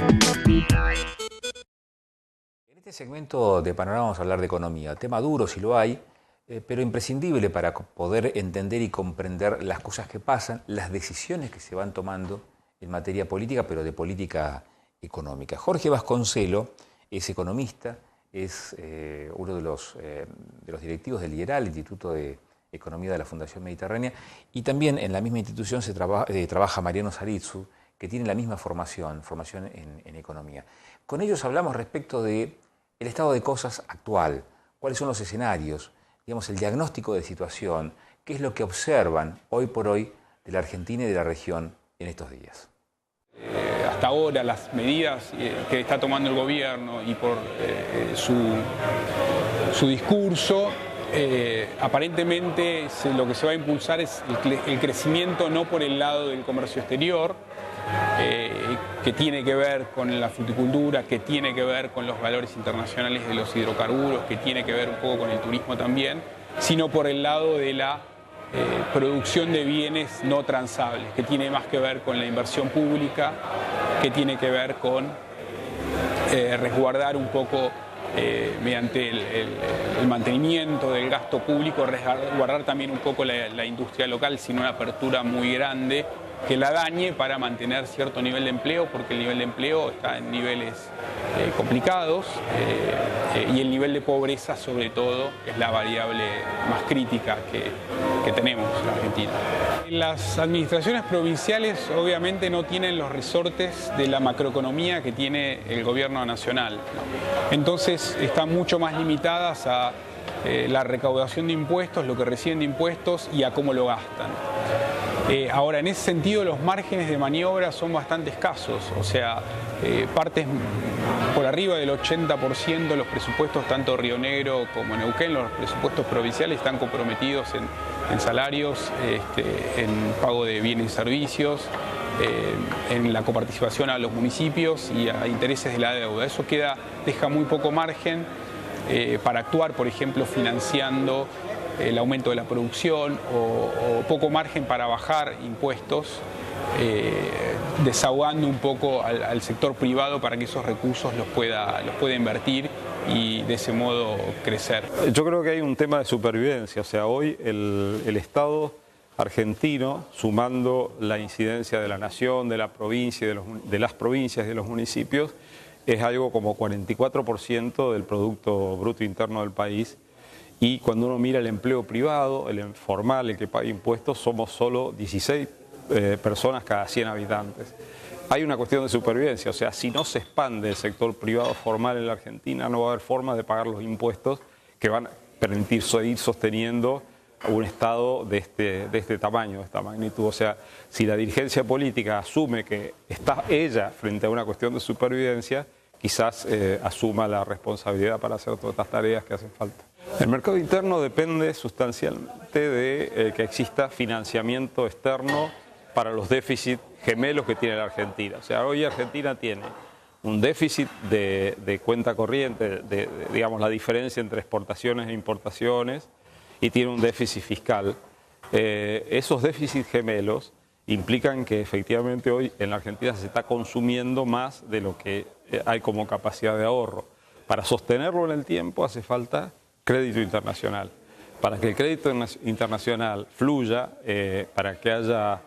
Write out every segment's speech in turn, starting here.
En este segmento de Panorama vamos a hablar de economía, tema duro si lo hay, pero imprescindible para poder entender y comprender las cosas que pasan, las decisiones que se van tomando en materia política, pero de política económica. Jorge Vasconcelo es economista, es uno de los directivos del IERAL, Instituto de Economía de la Fundación Mediterránea, y también en la misma institución trabaja Mariano Saritzu, que tiene la misma formación en economía. Con ellos hablamos respecto de el estado de cosas actual, cuáles son los escenarios, digamos, el diagnóstico de situación, qué es lo que observan hoy por hoy de la Argentina y de la región en estos días. Hasta ahora las medidas que está tomando el gobierno y por su discurso, aparentemente lo que se va a impulsar es el crecimiento no por el lado del comercio exterior, que tiene que ver con la fruticultura, que tiene que ver con los valores internacionales de los hidrocarburos, que tiene que ver un poco con el turismo también, sino por el lado de la producción de bienes no transables, que tiene más que ver con la inversión pública, que tiene que ver con resguardar un poco mediante el mantenimiento del gasto público, resguardar también un poco la industria local sin una apertura muy grande que la dañe, para mantener cierto nivel de empleo, porque el nivel de empleo está en niveles complicados y el nivel de pobreza, sobre todo, es la variable más crítica que tenemos en Argentina. Las administraciones provinciales obviamente no tienen los resortes de la macroeconomía que tiene el gobierno nacional, ¿no? Entonces están mucho más limitadas a la recaudación de impuestos, lo que reciben de impuestos y a cómo lo gastan. Ahora, en ese sentido, los márgenes de maniobra son bastante escasos, o sea, partes por arriba del 80% de los presupuestos, tanto Río Negro como Neuquén, los presupuestos provinciales están comprometidos en salarios, en pago de bienes y servicios, en la coparticipación a los municipios y a intereses de la deuda. Eso deja muy poco margen para actuar, por ejemplo, financiando el aumento de la producción o poco margen para bajar impuestos, desahogando un poco al sector privado para que esos recursos los pueda invertir y de ese modo crecer. Yo creo que hay un tema de supervivencia, o sea, hoy el Estado argentino, sumando la incidencia de la nación, de la provincia, de las provincias y de los municipios, es algo como 44% del Producto Bruto Interno del país. Y cuando uno mira el empleo privado, el formal, el que paga impuestos, somos solo 16 personas cada 100 habitantes. Hay una cuestión de supervivencia, o sea, si no se expande el sector privado formal en la Argentina, no va a haber forma de pagar los impuestos que van a permitir seguir sosteniendo un Estado de este tamaño, de esta magnitud. O sea, si la dirigencia política asume que está ella frente a una cuestión de supervivencia, quizás asuma la responsabilidad para hacer todas estas tareas que hacen falta. El mercado interno depende sustancialmente de que exista financiamiento externo para los déficits gemelos que tiene la Argentina. O sea, hoy Argentina tiene un déficit de cuenta corriente, digamos, la diferencia entre exportaciones e importaciones, y tiene un déficit fiscal. Esos déficits gemelos implican que efectivamente hoy en la Argentina se está consumiendo más de lo que hay como capacidad de ahorro. Para sostenerlo en el tiempo hace falta crédito internacional. Para que el crédito internacional fluya, para que haya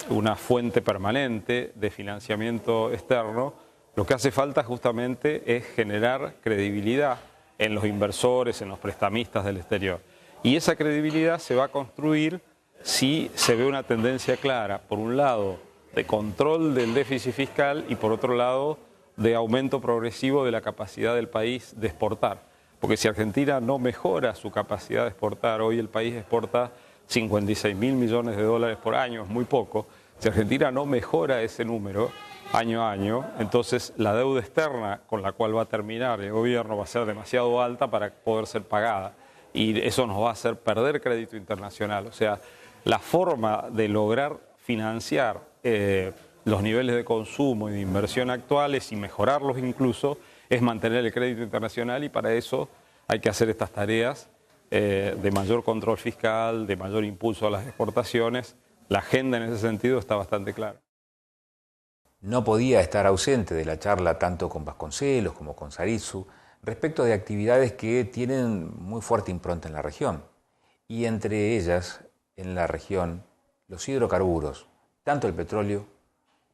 una fuente permanente de financiamiento externo, lo que hace falta justamente es generar credibilidad en los inversores, en los prestamistas del exterior. Y esa credibilidad se va a construir si se ve una tendencia clara, por un lado, de control del déficit fiscal y por otro lado, de aumento progresivo de la capacidad del país de exportar. Porque si Argentina no mejora su capacidad de exportar, hoy el país exporta 56.000 millones de dólares por año, es muy poco. Si Argentina no mejora ese número año a año, entonces la deuda externa con la cual va a terminar el gobierno va a ser demasiado alta para poder ser pagada. Y eso nos va a hacer perder crédito internacional. O sea, la forma de lograr financiar los niveles de consumo y de inversión actuales y mejorarlos incluso es mantener el crédito internacional, y para eso hay que hacer estas tareas de mayor control fiscal, de mayor impulso a las exportaciones. La agenda en ese sentido está bastante clara. no podía estar ausente de la charla tanto con Vasconcelos como con Saritsu respecto de actividades que tienen muy fuerte impronta en la región. Y entre ellas, en la región, los hidrocarburos, tanto el petróleo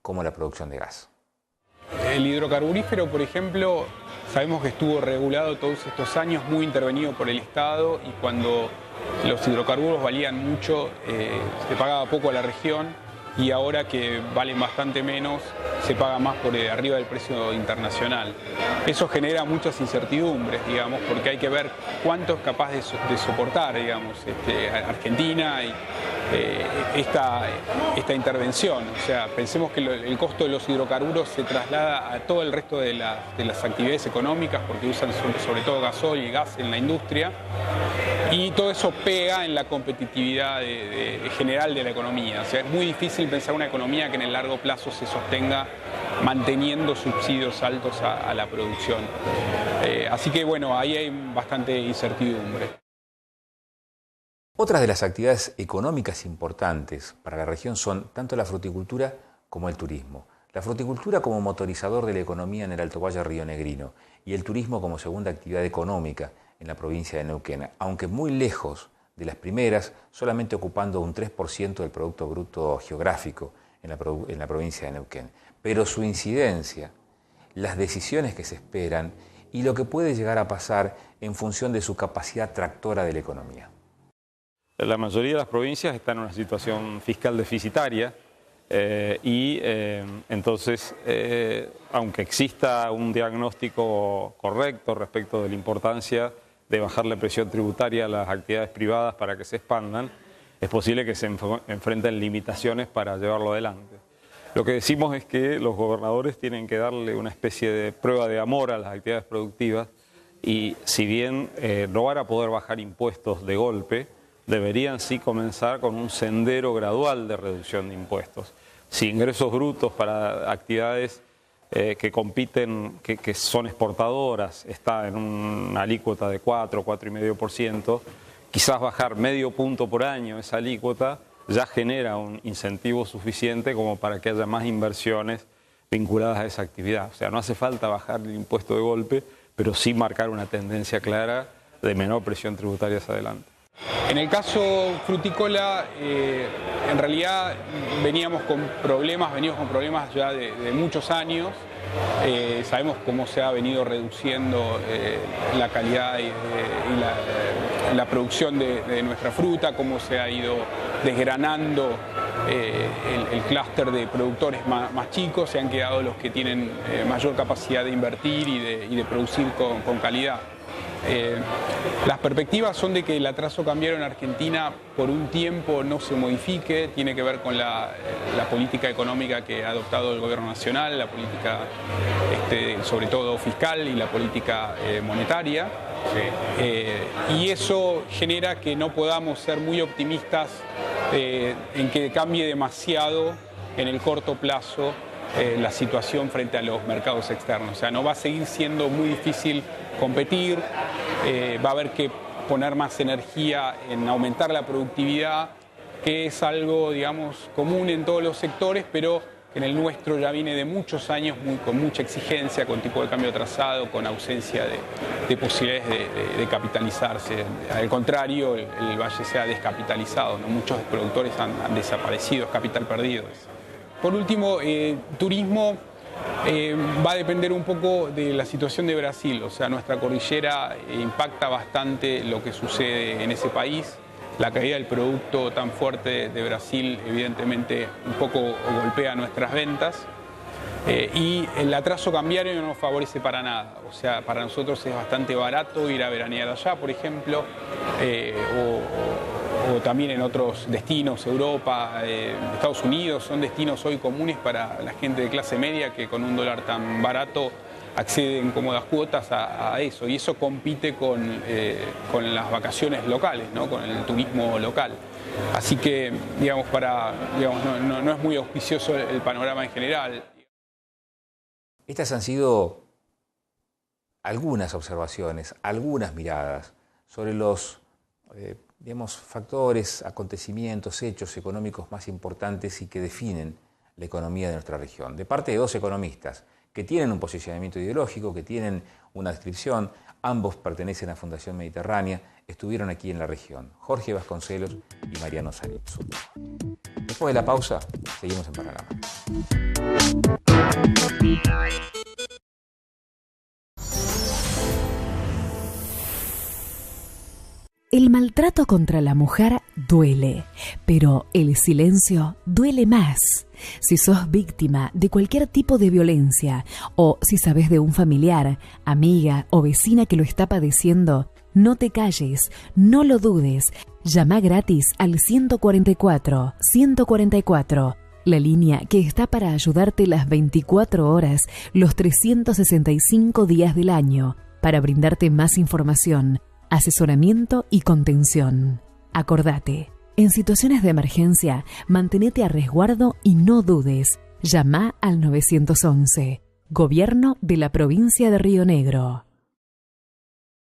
como la producción de gas. El hidrocarburífero, por ejemplo, sabemos que estuvo regulado todos estos años, muy intervenido por el Estado, y cuando los hidrocarburos valían mucho, se pagaba poco a la región, y ahora que valen bastante menos, se paga más por arriba del precio internacional. Eso genera muchas incertidumbres, digamos, porque hay que ver cuánto es capaz de soportar, digamos, Argentina y esta intervención. O sea, pensemos que el costo de los hidrocarburos se traslada a todo el resto de las actividades económicas, porque usan sobre todo gasoil y gas en la industria, y todo eso pega en la competitividad general de la economía. O sea, es muy difícil pensar una economía que en el largo plazo se sostenga manteniendo subsidios altos a la producción. Así que bueno, ahí hay bastante incertidumbre. Otras de las actividades económicas importantes para la región son tanto la fruticultura como el turismo. La fruticultura como motorizador de la economía en el Alto Valle rionegrino y el turismo como segunda actividad económica en la provincia de Neuquén, aunque muy lejos de las primeras, solamente ocupando un 3% del Producto Bruto Geográfico en la provincia de Neuquén. Pero su incidencia, las decisiones que se esperan y lo que puede llegar a pasar en función de su capacidad tractora de la economía. La mayoría de las provincias están en una situación fiscal deficitaria entonces, aunque exista un diagnóstico correcto respecto de la importancia de bajar la presión tributaria a las actividades privadas para que se expandan, es posible que se enfrenten limitaciones para llevarlo adelante. Lo que decimos es que los gobernadores tienen que darle una especie de prueba de amor a las actividades productivas y si bien no van a poder bajar impuestos de golpe, deberían sí comenzar con un sendero gradual de reducción de impuestos. Si ingresos brutos para actividades que compiten, que son exportadoras, está en una alícuota de 4, 4,5%, quizás bajar medio punto por año esa alícuota ya genera un incentivo suficiente como para que haya más inversiones vinculadas a esa actividad. O sea, no hace falta bajar el impuesto de golpe, pero sí marcar una tendencia clara de menor presión tributaria hacia adelante. En el caso frutícola, en realidad veníamos con problemas ya de muchos años. Sabemos cómo se ha venido reduciendo la calidad y la producción de nuestra fruta, cómo se ha ido desgranando el clúster de productores más chicos, se han quedado los que tienen mayor capacidad de invertir y de producir con calidad. Las perspectivas son de que el atraso cambiario en Argentina por un tiempo no se modifique, tiene que ver con la política económica que ha adoptado el gobierno nacional, la política sobre todo fiscal y la política monetaria. Y eso genera que no podamos ser muy optimistas en que cambie demasiado en el corto plazo la situación frente a los mercados externos. O sea, no va a seguir siendo muy difícil competir, va a haber que poner más energía en aumentar la productividad, que es algo, digamos, común en todos los sectores, pero en el nuestro ya viene de muchos años con mucha exigencia, con tipo de cambio atrasado, con ausencia de posibilidades de capitalizarse. Al contrario, el valle se ha descapitalizado, ¿no? Muchos productores han desaparecido, es capital perdido. Por último, turismo va a depender un poco de la situación de Brasil, o sea, nuestra cordillera impacta bastante lo que sucede en ese país. La caída del producto tan fuerte de Brasil evidentemente un poco golpea nuestras ventas y el atraso cambiario no nos favorece para nada. O sea, para nosotros es bastante barato ir a veranear allá, por ejemplo, o también en otros destinos, Europa, Estados Unidos, son destinos hoy comunes para la gente de clase media que con un dólar tan barato accede en cómodas cuotas a eso, y eso compite con las vacaciones locales, ¿no? Con el turismo local. Así que, digamos, no es muy auspicioso el panorama en general. Estas han sido algunas observaciones, algunas miradas sobre los digamos, factores, acontecimientos, hechos económicos más importantes y que definen la economía de nuestra región, de parte de dos economistas que tienen un posicionamiento ideológico, que tienen una descripción. Ambos pertenecen a Fundación Mediterránea, estuvieron aquí en la región, Jorge Vasconcelos y Mariano Sanizzo. Después de la pausa, seguimos en Panorama. El maltrato contra la mujer duele, pero el silencio duele más. Si sos víctima de cualquier tipo de violencia o si sabes de un familiar, amiga o vecina que lo está padeciendo, no te calles, no lo dudes. Llama gratis al 144, 144, la línea que está para ayudarte las 24 horas, los 365 días del año, para brindarte más información, asesoramiento y contención. Acordate, en situaciones de emergencia, mantenete a resguardo y no dudes. Llama al 911. Gobierno de la provincia de Río Negro.